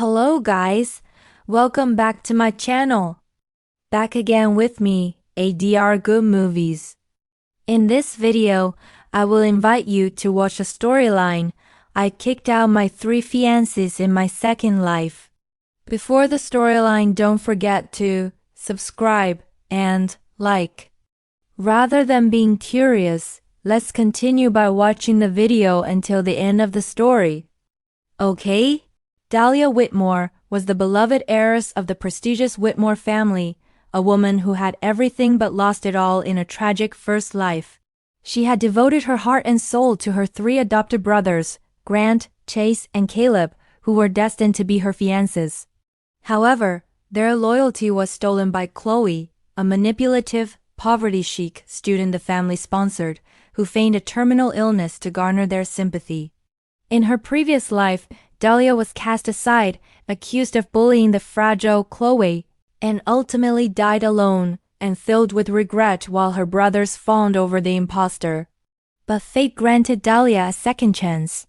Hello guys, welcome back to my channel. Back again with me, ADR Good Movies. In this video, I will invite you to watch a storyline. I kicked out my 3 fiancés in my second life. Before the storyline, don't forget to subscribe and like. Rather than being curious, let's continue by watching the video until the end of the story. Okay? Dahlia Whitmore was the beloved heiress of the prestigious Whitmore family, a woman who had everything but lost it all in a tragic first life. She had devoted her heart and soul to her 3 adopted brothers, Grant, Chase, and Caleb, who were destined to be her fiancés. However, their loyalty was stolen by Chloe, a manipulative, poverty-chic student the family sponsored, who feigned a terminal illness to garner their sympathy. In her previous life, Dahlia was cast aside, accused of bullying the fragile Chloe, and ultimately died alone and filled with regret while her brothers fawned over the imposter. But fate granted Dahlia a second chance.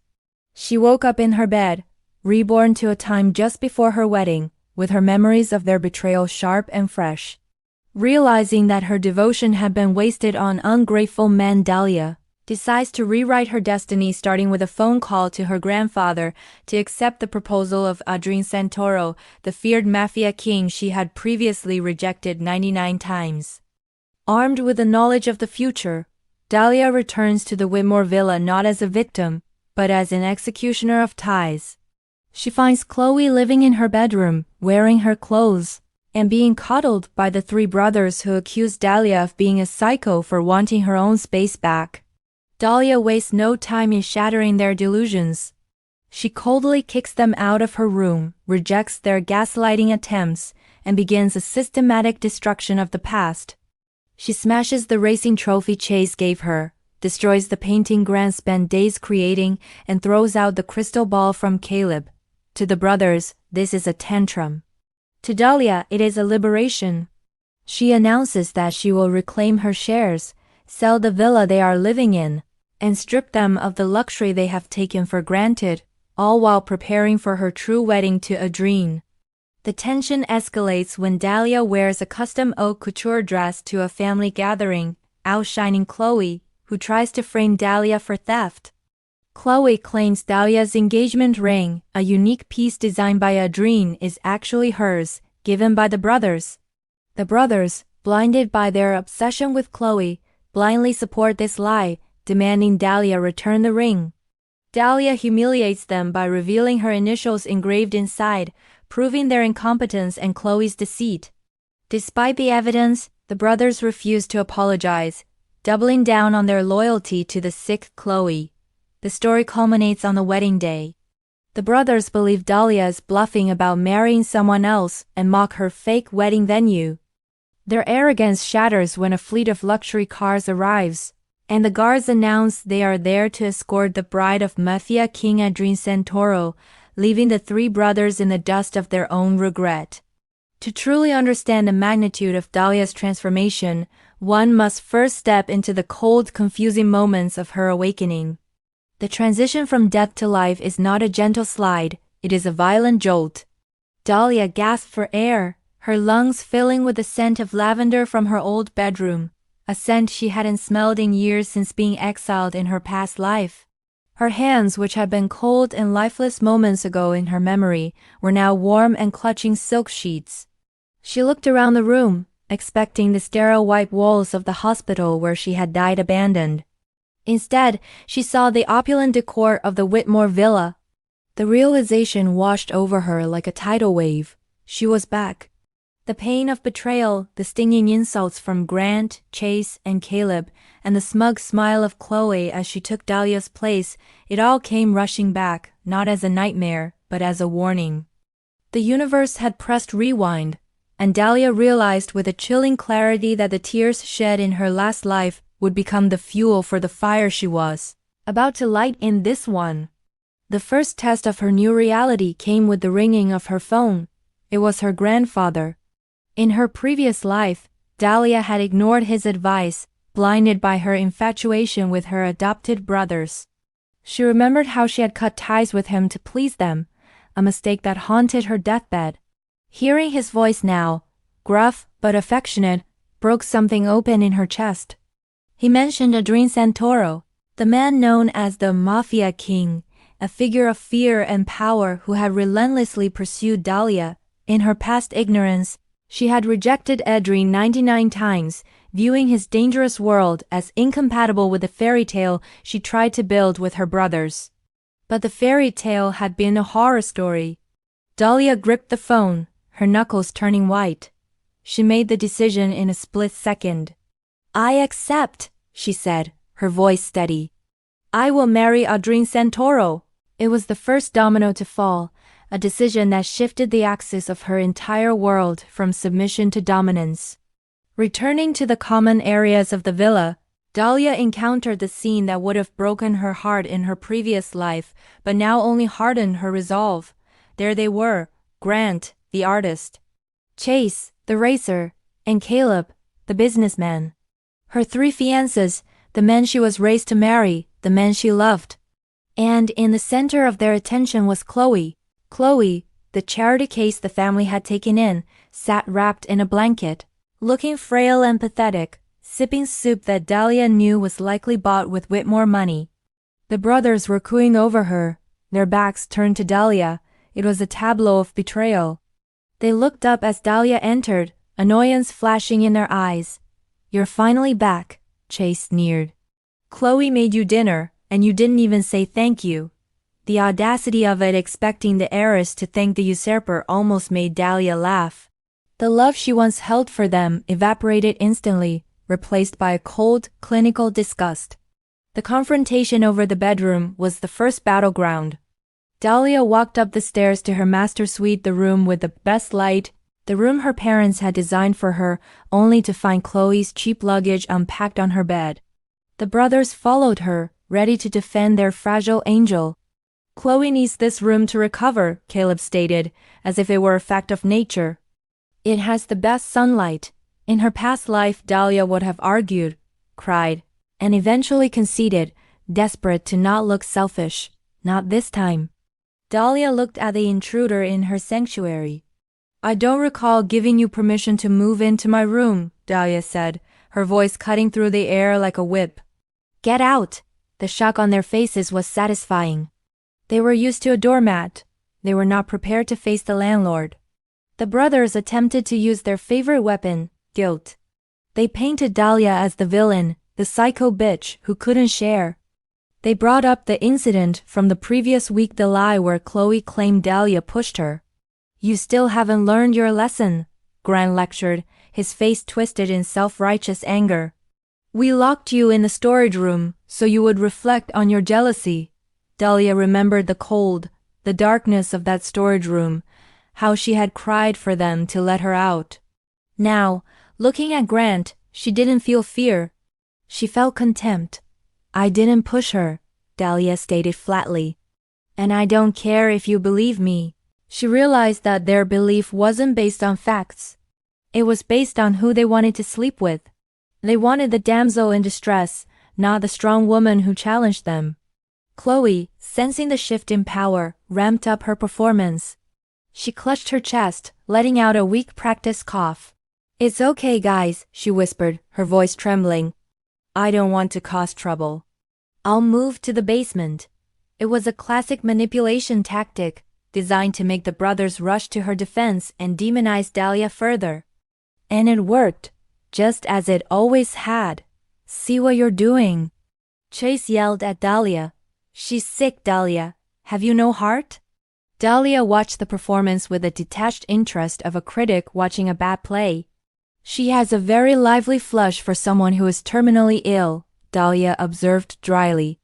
She woke up in her bed, reborn to a time just before her wedding, with her memories of their betrayal sharp and fresh. Realizing that her devotion had been wasted on ungrateful men, Dahlia decides to rewrite her destiny, starting with a phone call to her grandfather to accept the proposal of Adrien Santoro, the feared Mafia king she had previously rejected 99 times. Armed with the knowledge of the future, Dahlia returns to the Whitmore villa not as a victim, but as an executioner of ties. She finds Chloe living in her bedroom, wearing her clothes, and being coddled by the 3 brothers who accuse Dahlia of being a psycho for wanting her own space back. Dahlia wastes no time in shattering their delusions. She coldly kicks them out of her room, rejects their gaslighting attempts, and begins a systematic destruction of the past. She smashes the racing trophy Chase gave her, destroys the painting Grant spent days creating, and throws out the crystal ball from Caleb. To the brothers, this is a tantrum. To Dahlia, it is a liberation. She announces that she will reclaim her shares, sell the villa they are living in, and strip them of the luxury they have taken for granted, all while preparing for her true wedding to Adrien. The tension escalates when Dahlia wears a custom haute couture dress to a family gathering, outshining Chloe, who tries to frame Dahlia for theft. Chloe claims Dahlia's engagement ring, a unique piece designed by Adrien, is actually hers, given by the brothers. The brothers, blinded by their obsession with Chloe, blindly support this lie, demanding Dahlia return the ring. Dahlia humiliates them by revealing her initials engraved inside, proving their incompetence and Chloe's deceit. Despite the evidence, the brothers refuse to apologize, doubling down on their loyalty to the sick Chloe. The story culminates on the wedding day. The brothers believe Dahlia is bluffing about marrying someone else and mock her fake wedding venue. Their arrogance shatters when a fleet of luxury cars arrives, and the guards announce they are there to escort the bride of Mafia King Adrien Santoro, leaving the 3 brothers in the dust of their own regret. To truly understand the magnitude of Dahlia's transformation, one must first step into the cold, confusing moments of her awakening. The transition from death to life is not a gentle slide, it is a violent jolt. Dahlia gasped for air, her lungs filling with the scent of lavender from her old bedroom, a scent she hadn't smelled in years since being exiled in her past life. Her hands, which had been cold and lifeless moments ago in her memory, were now warm and clutching silk sheets. She looked around the room, expecting the sterile white walls of the hospital where she had died abandoned. Instead, she saw the opulent decor of the Whitmore villa. The realization washed over her like a tidal wave. She was back. The pain of betrayal, the stinging insults from Grant, Chase, and Caleb, and the smug smile of Chloe as she took Dahlia's place, it all came rushing back, not as a nightmare, but as a warning. The universe had pressed rewind, and Dahlia realized with a chilling clarity that the tears shed in her last life would become the fuel for the fire she was about to light in this one. The first test of her new reality came with the ringing of her phone. It was her grandfather. In her previous life, Dahlia had ignored his advice, blinded by her infatuation with her adopted brothers. She remembered how she had cut ties with him to please them, a mistake that haunted her deathbed. Hearing his voice now, gruff but affectionate, broke something open in her chest. He mentioned Adrien Santoro, the man known as the Mafia king, a figure of fear and power who had relentlessly pursued Dahlia. In her past ignorance, she had rejected Adrien 99 times, viewing his dangerous world as incompatible with the fairy tale she tried to build with her brothers. But the fairy tale had been a horror story. Dahlia gripped the phone, her knuckles turning white. She made the decision in a split second. "I accept," she said, her voice steady. "I will marry Adrien Santoro." It was the first domino to fall, a decision that shifted the axis of her entire world from submission to dominance. Returning to the common areas of the villa, Dahlia encountered the scene that would have broken her heart in her previous life, but now only hardened her resolve. There they were, Grant, the artist, Chase, the racer, and Caleb, the businessman. Her three fiancés, the men she was raised to marry, the men she loved. And in the center of their attention was Chloe. Chloe, the charity case the family had taken in, sat wrapped in a blanket, looking frail and pathetic, sipping soup that Dahlia knew was likely bought with Whitmore money. The brothers were cooing over her, their backs turned to Dahlia. It was a tableau of betrayal. They looked up as Dahlia entered, annoyance flashing in their eyes. "You're finally back," Chase sneered. "Chloe made you dinner, and you didn't even say thank you." The audacity of it, expecting the heiress to thank the usurper, almost made Dahlia laugh. The love she once held for them evaporated instantly, replaced by a cold, clinical disgust. The confrontation over the bedroom was the first battleground. Dahlia walked up the stairs to her master suite, the room with the best light, the room her parents had designed for her, only to find Chloe's cheap luggage unpacked on her bed. The brothers followed her, ready to defend their fragile angel. "Chloe needs this room to recover," Caleb stated, as if it were a fact of nature. "It has the best sunlight." In her past life, Dahlia would have argued, cried, and eventually conceded, desperate to not look selfish. Not this time. Dahlia looked at the intruder in her sanctuary. "I don't recall giving you permission to move into my room," Dahlia said, her voice cutting through the air like a whip. "Get out!" The shock on their faces was satisfying. They were used to a doormat. They were not prepared to face the landlord. The brothers attempted to use their favorite weapon, guilt. They painted Dahlia as the villain, the psycho bitch who couldn't share. They brought up the incident from the previous week, the lie where Chloe claimed Dahlia pushed her. "You still haven't learned your lesson," Grant lectured, his face twisted in self-righteous anger. "We locked you in the storage room so you would reflect on your jealousy." Dahlia remembered the cold, the darkness of that storage room, how she had cried for them to let her out. Now, looking at Grant, she didn't feel fear. She felt contempt. "I didn't push her," Dahlia stated flatly. "And I don't care if you believe me." She realized that their belief wasn't based on facts. It was based on who they wanted to sleep with. They wanted the damsel in distress, not the strong woman who challenged them. Chloe, sensing the shift in power, ramped up her performance. She clutched her chest, letting out a weak practice cough. "It's okay, guys," she whispered, her voice trembling. "I don't want to cause trouble. I'll move to the basement." It was a classic manipulation tactic, designed to make the brothers rush to her defense and demonize Dahlia further. And it worked, just as it always had. "See what you're doing?" Chase yelled at Dahlia. "She's sick, Dahlia. Have you no heart?" Dahlia watched the performance with the detached interest of a critic watching a bad play. "She has a very lively flush for someone who is terminally ill," Dahlia observed dryly.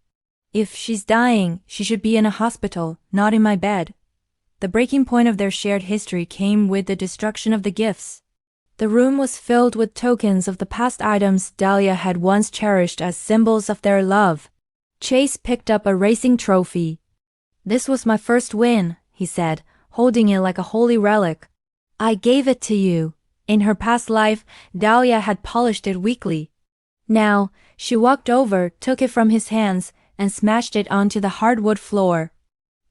"If she's dying, she should be in a hospital, not in my bed." The breaking point of their shared history came with the destruction of the gifts. The room was filled with tokens of the past items Dahlia had once cherished as symbols of their love. Chase picked up a racing trophy. "This was my first win," he said, holding it like a holy relic. "I gave it to you." In her past life, Dahlia had polished it weekly. Now, she walked over, took it from his hands, and smashed it onto the hardwood floor.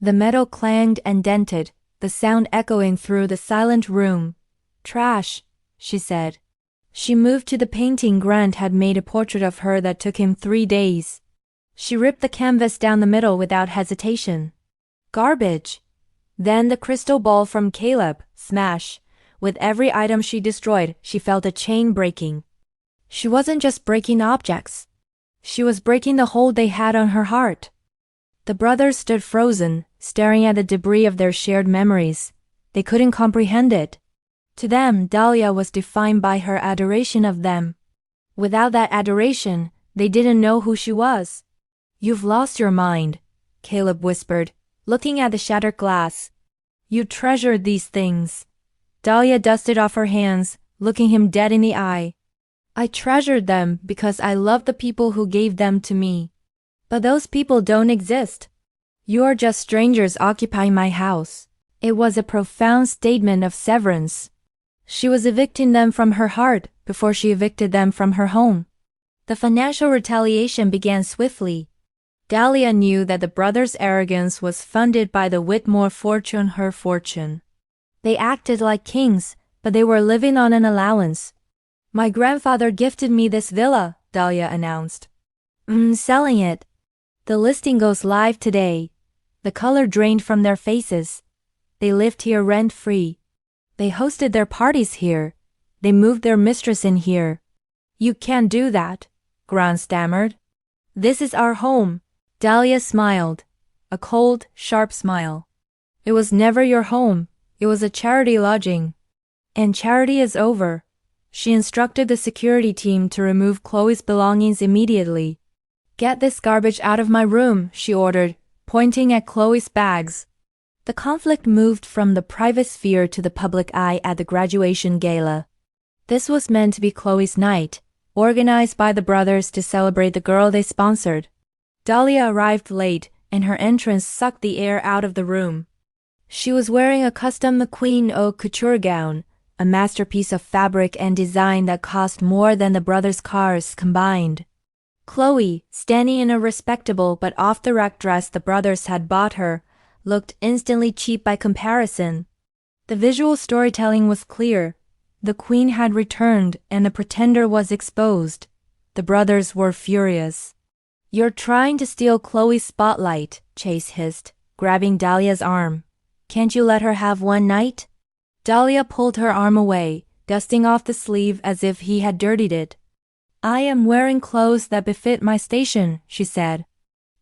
The metal clanged and dented, the sound echoing through the silent room. "Trash," she said. She moved to the painting Grant had made a portrait of her that took him 3 days. She ripped the canvas down the middle without hesitation. "Garbage." Then the crystal ball from Caleb, smash. With every item she destroyed, she felt a chain breaking. She wasn't just breaking objects. She was breaking the hold they had on her heart. The brothers stood frozen, staring at the debris of their shared memories. They couldn't comprehend it. To them, Dahlia was defined by her adoration of them. Without that adoration, they didn't know who she was. "You've lost your mind," Caleb whispered, looking at the shattered glass. "You treasured these things." Dahlia dusted off her hands, looking him dead in the eye. "I treasured them because I loved the people who gave them to me. But those people don't exist. You are just strangers occupying my house." It was a profound statement of severance. She was evicting them from her heart before she evicted them from her home. The financial retaliation began swiftly. Dahlia knew that the brothers' arrogance was funded by the Whitmore fortune, her fortune. They acted like kings, but they were living on an allowance. "My grandfather gifted me this villa," Dahlia announced. Selling it. The listing goes live today." The color drained from their faces. They lived here rent-free. They hosted their parties here. They moved their mistress in here. "You can't do that," Grant stammered. "This is our home." Dahlia smiled. A cold, sharp smile. "It was never your home. It was a charity lodging. And charity is over." She instructed the security team to remove Chloe's belongings immediately. "Get this garbage out of my room," she ordered, pointing at Chloe's bags. The conflict moved from the private sphere to the public eye at the graduation gala. This was meant to be Chloe's night, organized by the brothers to celebrate the girl they sponsored. Dahlia arrived late, and her entrance sucked the air out of the room. She was wearing a custom McQueen haute couture gown, a masterpiece of fabric and design that cost more than the brothers' cars combined. Chloe, standing in a respectable but off-the-rack dress the brothers had bought her, looked instantly cheap by comparison. The visual storytelling was clear. The queen had returned and the pretender was exposed. The brothers were furious. "You're trying to steal Chloe's spotlight," Chase hissed, grabbing Dahlia's arm. "Can't you let her have one night?" Dahlia pulled her arm away, dusting off the sleeve as if he had dirtied it. "I am wearing clothes that befit my station," she said.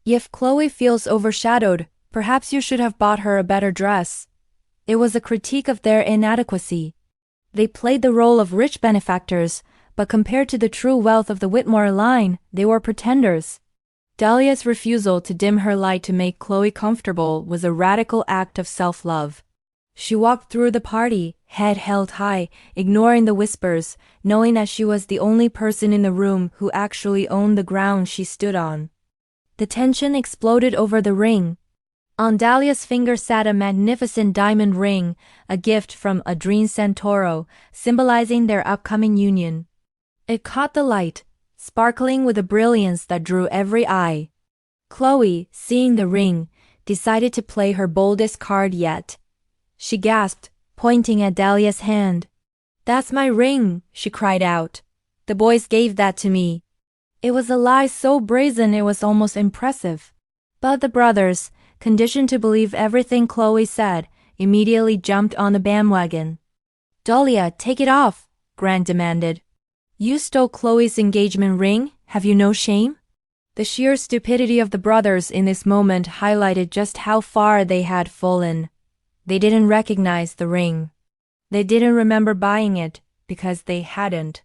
"If Chloe feels overshadowed, perhaps you should have bought her a better dress." It was a critique of their inadequacy. They played the role of rich benefactors, but compared to the true wealth of the Whitmore line, they were pretenders. Dahlia's refusal to dim her light to make Chloe comfortable was a radical act of self-love. She walked through the party, head held high, ignoring the whispers, knowing that she was the only person in the room who actually owned the ground she stood on. The tension exploded over the ring. On Dahlia's finger sat a magnificent diamond ring, a gift from Adrien Santoro, symbolizing their upcoming union. It caught the light, sparkling with a brilliance that drew every eye. Chloe, seeing the ring, decided to play her boldest card yet. She gasped, pointing at Dahlia's hand. "That's my ring," she cried out. "The boys gave that to me." It was a lie so brazen it was almost impressive. But the brothers, conditioned to believe everything Chloe said, immediately jumped on the bandwagon. "Dahlia, take it off," Grant demanded. "You stole Chloe's engagement ring, have you no shame?" The sheer stupidity of the brothers in this moment highlighted just how far they had fallen. They didn't recognize the ring. They didn't remember buying it, because they hadn't.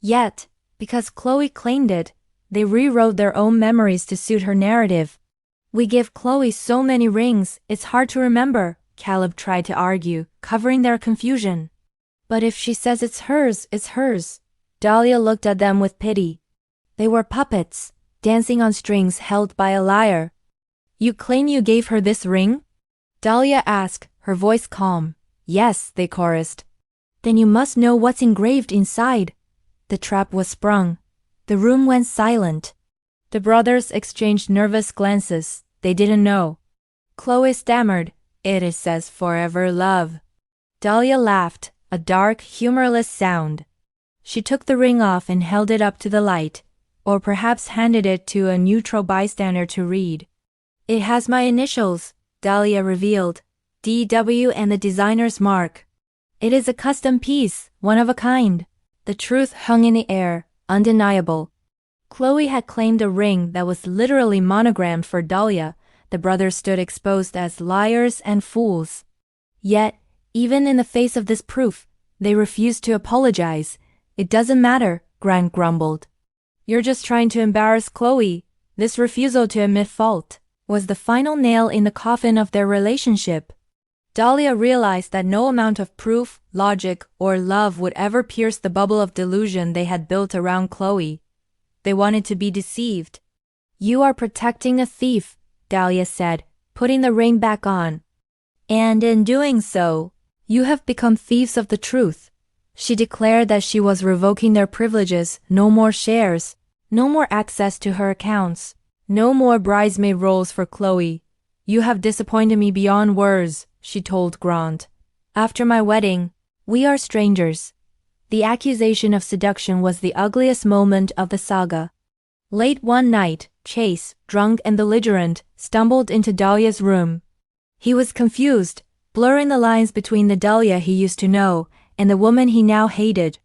Yet, because Chloe claimed it, they rewrote their own memories to suit her narrative. "We give Chloe so many rings, it's hard to remember," Caleb tried to argue, covering their confusion. "But if she says it's hers, it's hers." Dahlia looked at them with pity. They were puppets, dancing on strings held by a lyre. "You claim you gave her this ring?" Dahlia asked, her voice calm. "Yes," they chorused. "Then you must know what's engraved inside." The trap was sprung. The room went silent. The brothers exchanged nervous glances. They didn't know. Chloe stammered, "It says forever love." Dahlia laughed, a dark, humorless sound. She took the ring off and held it up to the light, or perhaps handed it to a neutral bystander to read. "It has my initials," Dahlia revealed, "DW and the designer's mark. It is a custom piece, one of a kind." The truth hung in the air, undeniable. Chloe had claimed a ring that was literally monogrammed for Dahlia. The brothers stood exposed as liars and fools. Yet, even in the face of this proof, they refused to apologize. "It doesn't matter," Grant grumbled. "You're just trying to embarrass Chloe." This refusal to admit fault was the final nail in the coffin of their relationship. Dahlia realized that no amount of proof, logic, or love would ever pierce the bubble of delusion they had built around Chloe. They wanted to be deceived. "You are protecting a thief," Dahlia said, putting the ring back on. "And in doing so, you have become thieves of the truth." She declared that she was revoking their privileges, no more shares, no more access to her accounts, no more bridesmaid roles for Chloe. "You have disappointed me beyond words," she told Grant. "After my wedding, we are strangers." The accusation of seduction was the ugliest moment of the saga. Late one night, Chase, drunk and belligerent, stumbled into Dahlia's room. He was confused, blurring the lines between the Dahlia he used to know and the woman he now hated.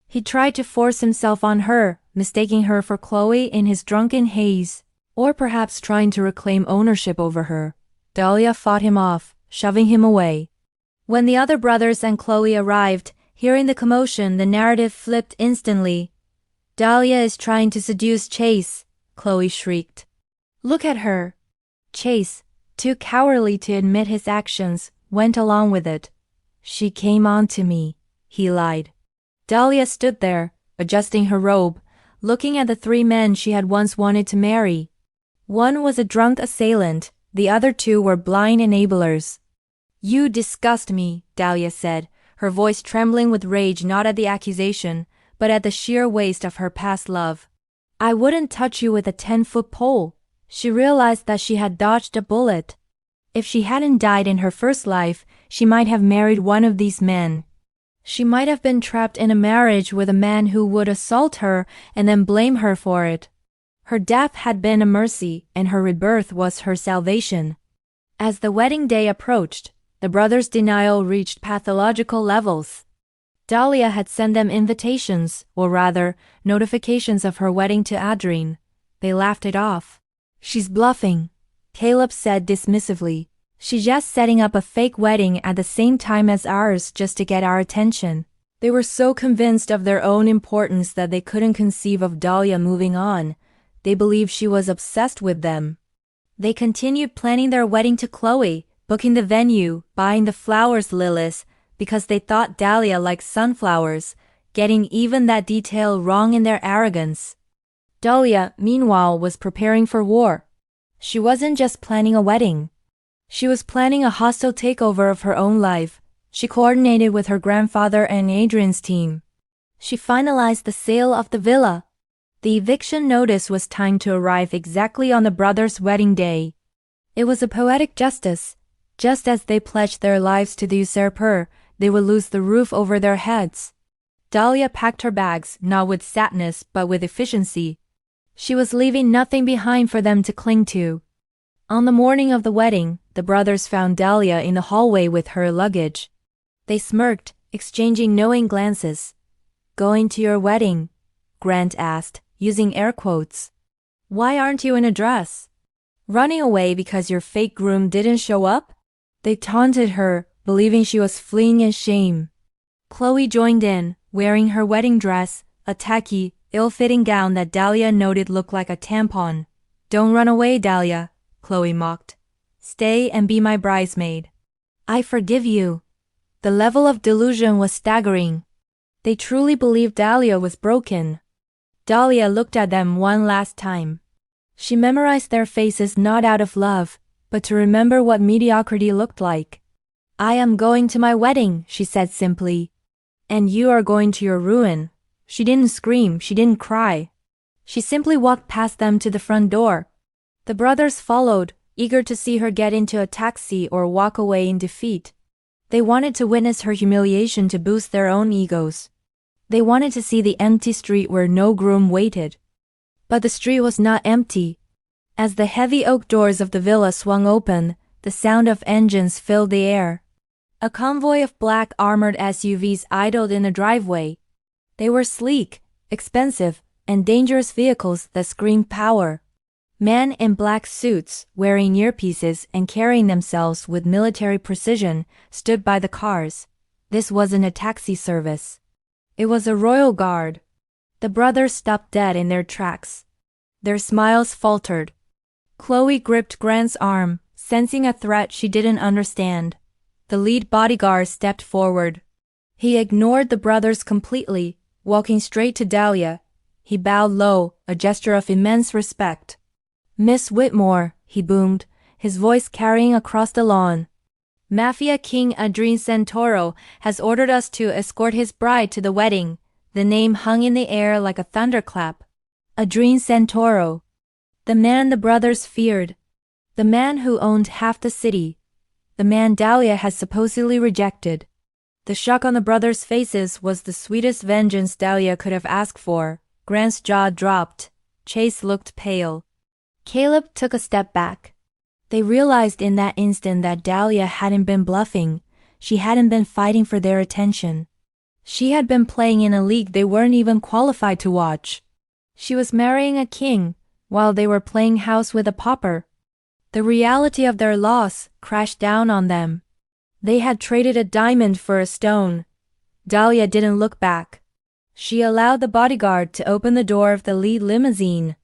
He tried to force himself on her, mistaking her for Chloe in his drunken haze, or perhaps trying to reclaim ownership over her. Dahlia fought him off, shoving him away. When the other brothers and Chloe arrived, hearing the commotion, the narrative flipped instantly. "Dahlia is trying to seduce Chase," Chloe shrieked. "Look at her." Chase, too cowardly to admit his actions, went along with it. "She came on to me," he lied. Dahlia stood there, adjusting her robe, looking at the three men she had once wanted to marry. One was a drunk assailant, the other two were blind enablers. "You disgust me," Dahlia said, her voice trembling with rage not at the accusation, but at the sheer waste of her past love. "I wouldn't touch you with a 10-foot pole." She realized that she had dodged a bullet. If she hadn't died in her first life, she might have married one of these men. She might have been trapped in a marriage with a man who would assault her and then blame her for it. Her death had been a mercy, and her rebirth was her salvation. As the wedding day approached, the brothers' denial reached pathological levels. Dahlia had sent them invitations, or rather, notifications of her wedding to Adrien. They laughed it off. "She's bluffing," Caleb said dismissively. "She's just setting up a fake wedding at the same time as ours just to get our attention." They were so convinced of their own importance that they couldn't conceive of Dahlia moving on. They believed she was obsessed with them. They continued planning their wedding to Chloe, booking the venue, buying the flowers lilies, because they thought Dahlia liked sunflowers, getting even that detail wrong in their arrogance. Dahlia, meanwhile, was preparing for war. She wasn't just planning a wedding. She was planning a hostile takeover of her own life. She coordinated with her grandfather and Adrien's team. She finalized the sale of the villa. The eviction notice was timed to arrive exactly on the brothers' wedding day. It was a poetic justice. Just as they pledged their lives to the usurper, they would lose the roof over their heads. Dahlia packed her bags, not with sadness but with efficiency. She was leaving nothing behind for them to cling to. On the morning of the wedding, the brothers found Dahlia in the hallway with her luggage. They smirked, exchanging knowing glances. "Going to your wedding?" Grant asked, using air quotes. "Why aren't you in a dress? Running away because your fake groom didn't show up?" They taunted her, believing she was fleeing in shame. Chloe joined in, wearing her wedding dress, a tacky, ill-fitting gown that Dahlia noted looked like a tampon. "Don't run away, Dahlia," Chloe mocked. "Stay and be my bridesmaid." "I forgive you." The level of delusion was staggering. They truly believed Dahlia was broken. Dahlia looked at them one last time. She memorized their faces not out of love, but to remember what mediocrity looked like. "I am going to my wedding," she said simply. "And you are going to your ruin." She didn't scream, she didn't cry. She simply walked past them to the front door. The brothers followed, eager to see her get into a taxi or walk away in defeat. They wanted to witness her humiliation to boost their own egos. They wanted to see the empty street where no groom waited. But the street was not empty. As the heavy oak doors of the villa swung open, the sound of engines filled the air. A convoy of black armored SUVs idled in the driveway. They were sleek, expensive, and dangerous vehicles that screamed power. Men in black suits, wearing earpieces and carrying themselves with military precision, stood by the cars. This wasn't a taxi service. It was a royal guard. The brothers stopped dead in their tracks. Their smiles faltered. Chloe gripped Grant's arm, sensing a threat she didn't understand. The lead bodyguard stepped forward. He ignored the brothers completely, walking straight to Dahlia. He bowed low, a gesture of immense respect. "Miss Whitmore," he boomed, his voice carrying across the lawn. "Mafia King Adrien Santoro has ordered us to escort his bride to the wedding." The name hung in the air like a thunderclap. Adrien Santoro. The man the brothers feared. The man who owned half the city. The man Dahlia had supposedly rejected. The shock on the brothers' faces was the sweetest vengeance Dahlia could have asked for. Grant's jaw dropped. Chase looked pale. Caleb took a step back. They realized in that instant that Dahlia hadn't been bluffing. She hadn't been fighting for their attention. She had been playing in a league they weren't even qualified to watch. She was marrying a king, while they were playing house with a pauper. The reality of their loss crashed down on them. They had traded a diamond for a stone. Dahlia didn't look back. She allowed the bodyguard to open the door of the lead limousine.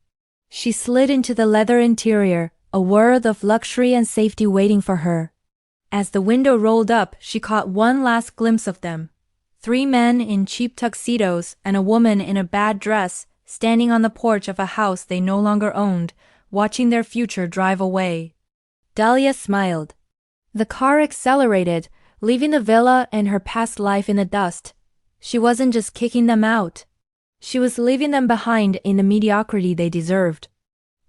She slid into the leather interior, a world of luxury and safety waiting for her. As the window rolled up, she caught one last glimpse of them. 3 men in cheap tuxedos and a woman in a bad dress, standing on the porch of a house they no longer owned, watching their future drive away. Dahlia smiled. The car accelerated, leaving the villa and her past life in the dust. She wasn't just kicking them out. She was leaving them behind in the mediocrity they deserved.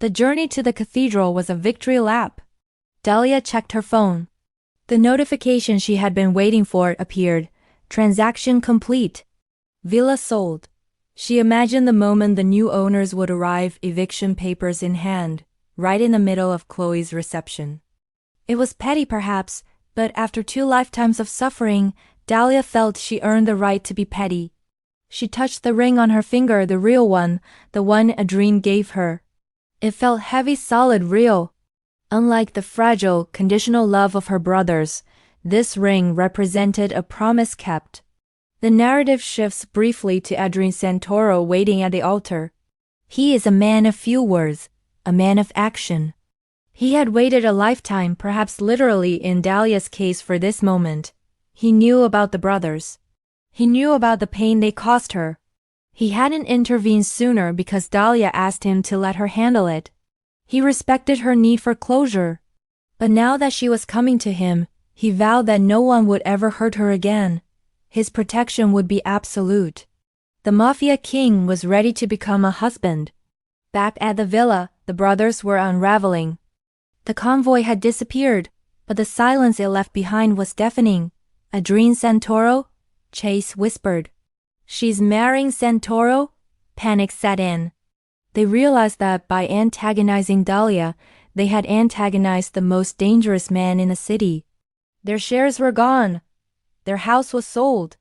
The journey to the cathedral was a victory lap. Dahlia checked her phone. The notification she had been waiting for appeared. Transaction complete. Villa sold. She imagined the moment the new owners would arrive, eviction papers in hand, right in the middle of Chloe's reception. It was petty perhaps, but after 2 lifetimes of suffering, Dahlia felt she earned the right to be petty. She touched the ring on her finger, the real one, the one Adrien gave her. It felt heavy, solid, real. Unlike the fragile, conditional love of her brothers, this ring represented a promise kept. The narrative shifts briefly to Adrien Santoro waiting at the altar. He is a man of few words, a man of action. He had waited a lifetime, perhaps literally in Dahlia's case, for this moment. He knew about the brothers. He knew about the pain they caused her. He hadn't intervened sooner because Dahlia asked him to let her handle it. He respected her need for closure. But now that she was coming to him, he vowed that no one would ever hurt her again. His protection would be absolute. The Mafia King was ready to become a husband. Back at the villa, the brothers were unraveling. The convoy had disappeared, but the silence it left behind was deafening. "Adrien Santoro?" Chase whispered. "She's marrying Santoro?" Panic set in. They realized that by antagonizing Dahlia, they had antagonized the most dangerous man in the city. Their shares were gone. Their house was sold.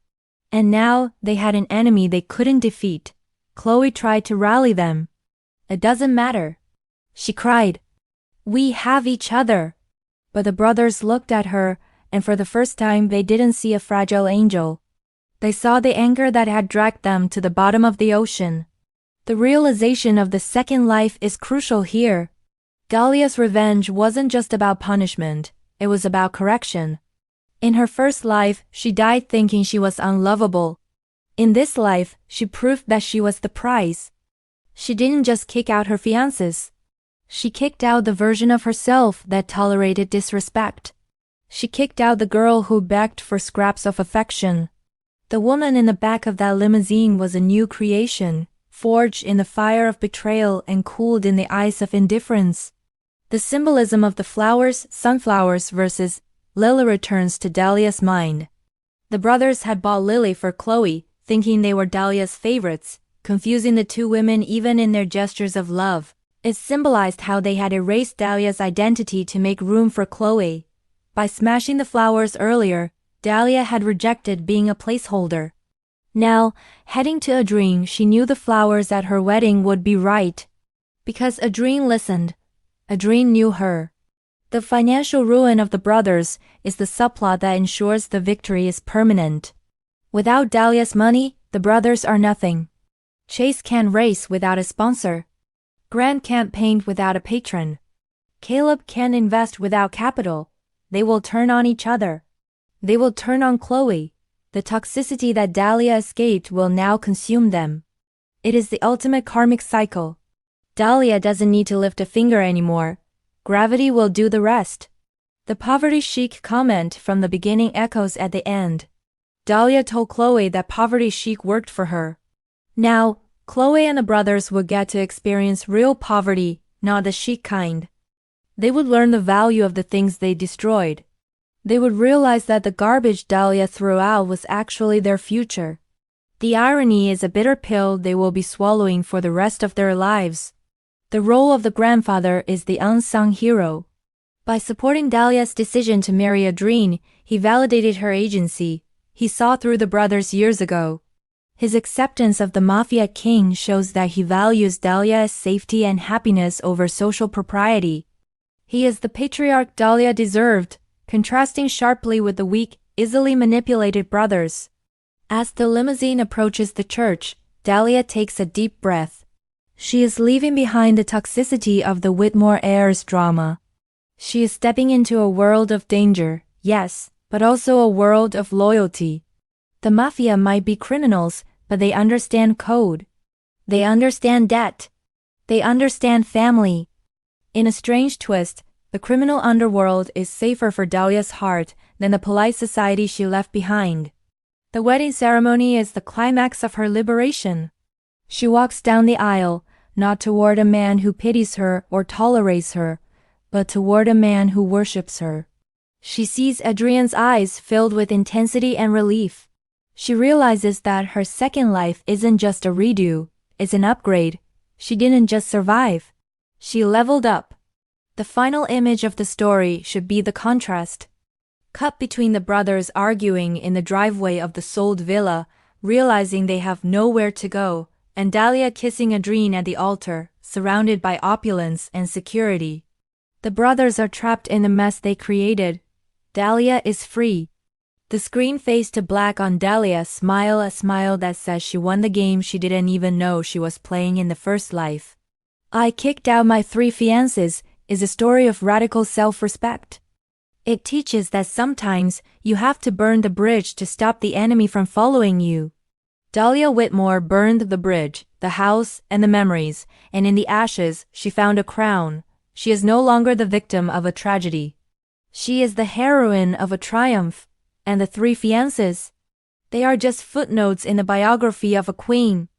And now they had an enemy they couldn't defeat. Chloe tried to rally them. "It doesn't matter," she cried. "We have each other." But the brothers looked at her, and for the first time they didn't see a fragile angel. They saw the anchor that had dragged them to the bottom of the ocean. The realization of the second life is crucial here. Dahlia's revenge wasn't just about punishment, it was about correction. In her first life, she died thinking she was unlovable. In this life, she proved that she was the prize. She didn't just kick out her fiancés. She kicked out the version of herself that tolerated disrespect. She kicked out the girl who begged for scraps of affection. The woman in the back of that limousine was a new creation, forged in the fire of betrayal and cooled in the ice of indifference. The symbolism of the flowers, sunflowers versus Lily returns to Dahlia's mind. The brothers had bought Lily for Chloe, thinking they were Dahlia's favorites, confusing the two women even in their gestures of love. It symbolized how they had erased Dahlia's identity to make room for Chloe. By smashing the flowers earlier, Dahlia had rejected being a placeholder. Now, heading to Adrien, she knew the flowers at her wedding would be right. Because Adrien listened, Adrien knew her. The financial ruin of the brothers is the subplot that ensures the victory is permanent. Without Dahlia's money, the brothers are nothing. Chase can't race without a sponsor. Grant can't paint without a patron. Caleb can't invest without capital. They will turn on each other. They will turn on Chloe. The toxicity that Dahlia escaped will now consume them. It is the ultimate karmic cycle. Dahlia doesn't need to lift a finger anymore. Gravity will do the rest. The poverty chic comment from the beginning echoes at the end. Dahlia told Chloe that poverty chic worked for her. Now, Chloe and the brothers would get to experience real poverty, not the chic kind. They would learn the value of the things they destroyed. They would realize that the garbage Dahlia threw out was actually their future. The irony is a bitter pill they will be swallowing for the rest of their lives. The role of the grandfather is the unsung hero. By supporting Dahlia's decision to marry Adrien, he validated her agency. He saw through the brothers years ago. His acceptance of the Mafia king shows that he values Dahlia's safety and happiness over social propriety. He is the patriarch Dahlia deserved, contrasting sharply with the weak, easily manipulated brothers. As the limousine approaches the church, Dahlia takes a deep breath. She is leaving behind the toxicity of the Whitmore heirs drama. She is stepping into a world of danger, yes, but also a world of loyalty. The Mafia might be criminals, but they understand code. They understand debt. They understand family. In a strange twist, the criminal underworld is safer for Dahlia's heart than the polite society she left behind. The wedding ceremony is the climax of her liberation. She walks down the aisle, not toward a man who pities her or tolerates her, but toward a man who worships her. She sees Adrien's eyes filled with intensity and relief. She realizes that her second life isn't just a redo, it's an upgrade. She didn't just survive. She leveled up. The final image of the story should be the contrast. Cut between the brothers arguing in the driveway of the sold villa, realizing they have nowhere to go, and Dahlia kissing Adrien at the altar, surrounded by opulence and security. The brothers are trapped in the mess they created. Dahlia is free. The screen fades to black on Dahlia, a smile that says she won the game she didn't even know she was playing in the first life. I kicked out my 3 fiancés is a story of radical self-respect. It teaches that sometimes you have to burn the bridge to stop the enemy from following you. Dahlia Whitmore burned the bridge, the house, and the memories, and in the ashes she found a crown. She is no longer the victim of a tragedy. She is the heroine of a triumph. And the 3 fiancés? They are just footnotes in the biography of a queen.